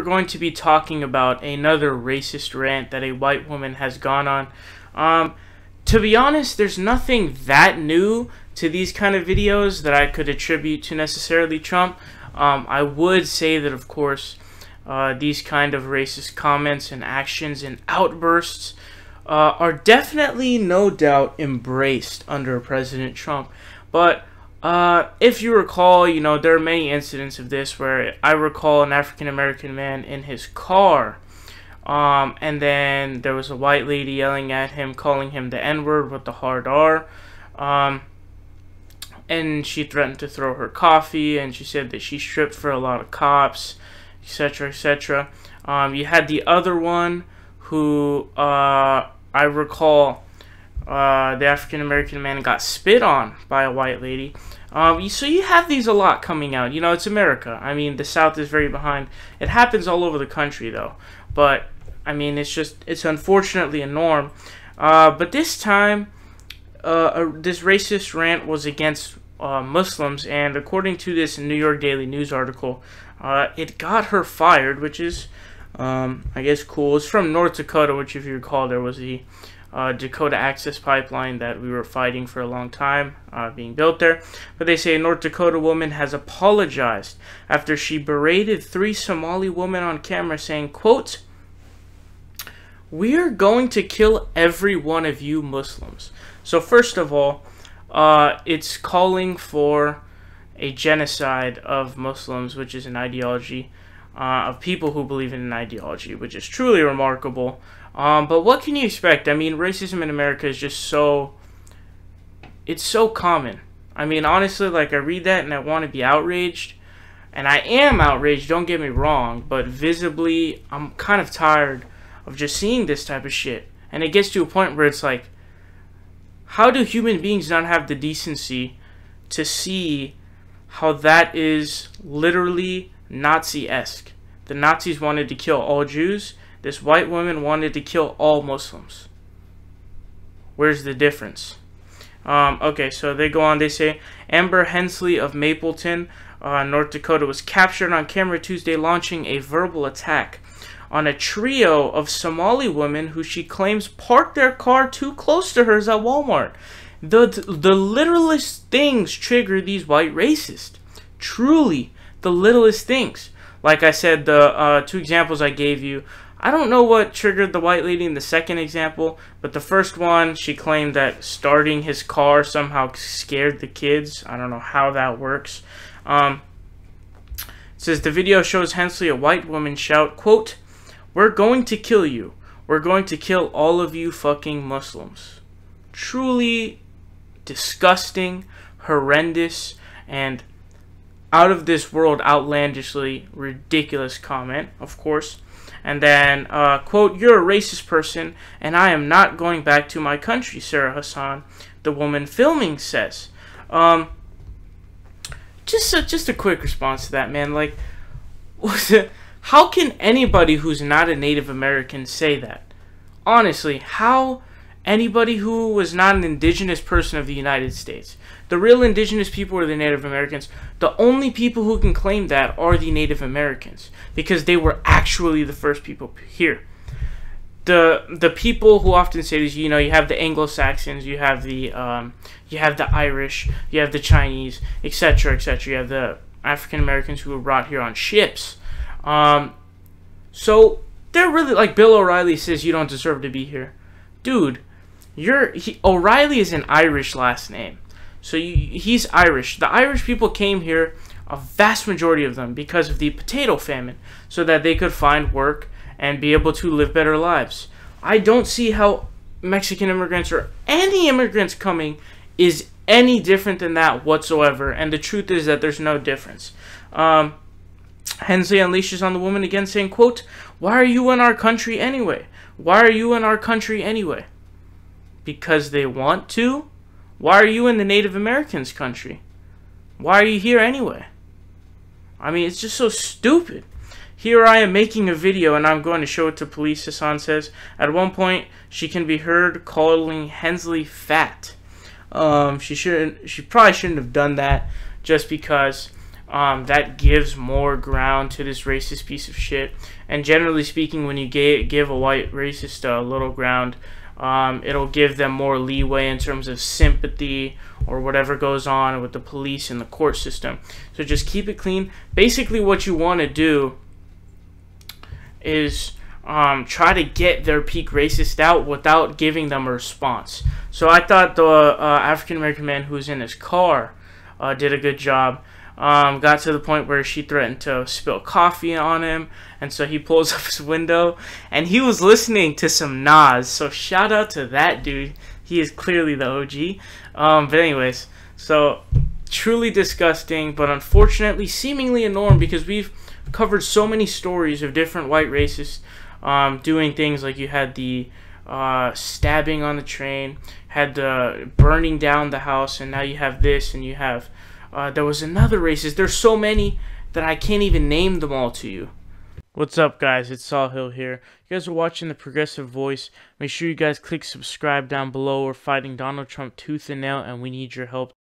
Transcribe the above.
going to be talking about another racist rant that a white woman has gone on. To be honest, there's nothing that new to these kind of videos that I could attribute to necessarily Trump. I would say that, of course, these kind of racist comments and actions and outbursts are definitely, no doubt, embraced under President Trump. But if you recall, you know, there are many incidents of this where I recall an African-American man in his car, and then there was a white lady yelling at him, calling him the N-word with the hard R, and she threatened to throw her coffee, and she said that she stripped for a lot of cops, etc., etc. You had the other one who, I recall, the African-American man got spit on by a white lady. So you have these a lot coming out. You know, it's America. I mean, the South is very behind. It happens all over the country, though. But, I mean, it's unfortunately a norm. But this time, this racist rant was against Muslims. And according to this New York Daily News article, it got her fired, which is, I guess, cool. It's from North Dakota, which, if you recall, there was the Dakota Access Pipeline that we were fighting for a long time being built there. But they say a North Dakota woman has apologized after she berated 3 Somali women on camera, saying, quote, "We are going to kill every one of you Muslims." So first of all, it's calling for a genocide of Muslims, which is an ideology of people who believe in an ideology, which is truly remarkable. But what can you expect? I mean, racism in America is just it's so common. I mean, honestly, like, I read that and I want to be outraged. And I am outraged, don't get me wrong. But visibly, I'm kind of tired of just seeing this type of shit. And it gets to a point where it's like, how do human beings not have the decency to see how that is literally Nazi-esque? The Nazis wanted to kill all Jews. This white woman wanted to kill all Muslims. Where's the difference? Okay, so they go on. They say, Amber Hensley of Mapleton, North Dakota, was captured on camera Tuesday launching a verbal attack on a trio of Somali women who she claims parked their car too close to hers at Walmart. The littlest things trigger these white racists. Truly, the littlest things. Like I said, the 2 examples I gave you, I don't know what triggered the white lady in the second example, but the first one, she claimed that starting his car somehow scared the kids. I don't know how that works. It says the video shows Hensley, a white woman, shout, quote, "We're going to kill you. We're going to kill all of you fucking Muslims." Truly disgusting, horrendous, and out of this world, outlandishly ridiculous comment, of course. And then, quote, "You're a racist person, and I am not going back to my country, Sarah Hassan," the woman filming says. Just a quick response to that, man. Like, how can anybody who's not a Native American say that? Honestly, how anybody who was not an indigenous person of the United States? The real indigenous people are the Native Americans. The only people who can claim that are the Native Americans, because they were actually the first people here. The people who often say this, you know, you have the Anglo-Saxons, you have the Irish, you have the Chinese, etc., etc. You have the African Americans who were brought here on ships. So they're really, like, Bill O'Reilly says, you don't deserve to be here, dude. O'Reilly is an Irish last name. So he's Irish. The Irish people came here, a vast majority of them, because of the potato famine, so that they could find work and be able to live better lives. I don't see how Mexican immigrants or any immigrants coming is any different than that whatsoever. And the truth is that there's no difference. Hensley unleashes on the woman again, saying, quote, "Why are you in our country anyway? Why are you in our country anyway?" Because they want to? Why are you in the Native Americans' country? Why are you here anyway? I mean, it's just so stupid. Here I am making a video and I'm going to show it to police, Hassan says. At one point, she can be heard calling Hensley fat. She probably shouldn't have done that, just because that gives more ground to this racist piece of shit. And generally speaking, when you give a white racist a little ground, it'll give them more leeway in terms of sympathy or whatever goes on with the police and the court system. So just keep it clean. Basically, what you want to do is try to get their peak racist out without giving them a response. So I thought the African American man who was in his car did a good job. Got to the point where she threatened to spill coffee on him, and so he pulls up his window, and he was listening to some Nas. So shout out to that dude. He is clearly the OG. But anyways, so truly disgusting, but unfortunately seemingly a norm, because we've covered so many stories of different white racists doing things like you had the stabbing on the train, had the burning down the house, and now you have this, and you have there was another racist. There's so many that I can't even name them all to you. What's up, guys? It's Saul Hill here. You guys are watching The Progressive Voice. Make sure you guys click subscribe down below. We're fighting Donald Trump tooth and nail, and we need your help.